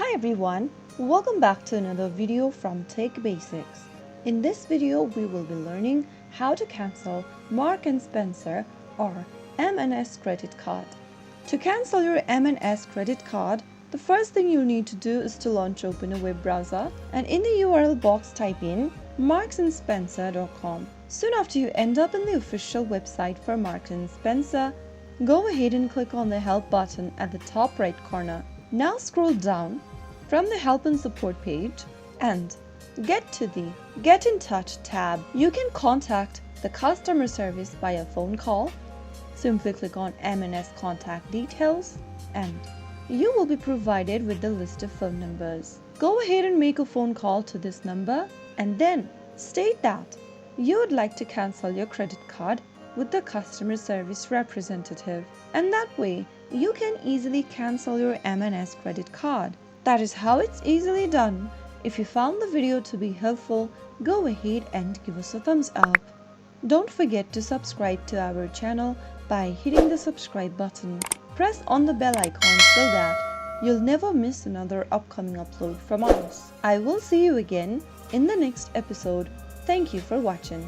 Hi everyone, welcome back to another video from Tech Basics. In this video, we will be learning how to cancel Marks and Spencer or M&S Credit Card. To cancel your M&S Credit Card, the first thing you'll need to do is to open a web browser and in the URL box type in marksandspencer.com. Soon after you end up in the official website for Marks and Spencer, go ahead and click on the Help button at the top right corner. Now scroll down from the Help and Support page and get to the Get in Touch tab. You can contact the customer service via phone call. Simply click on M&S contact details and you will be provided with the list of phone numbers. Go ahead and make a phone call to this number and then state that you would like to cancel your credit card with the customer service representative, and that way you can easily cancel your M&S credit card. That is how it's easily done. If you found the video to be helpful, go ahead and give us a thumbs up. Don't forget to subscribe to our channel by hitting the subscribe button. Press on the bell icon so that you'll never miss another upcoming upload from us. I will see you again in the next episode. Thank you for watching.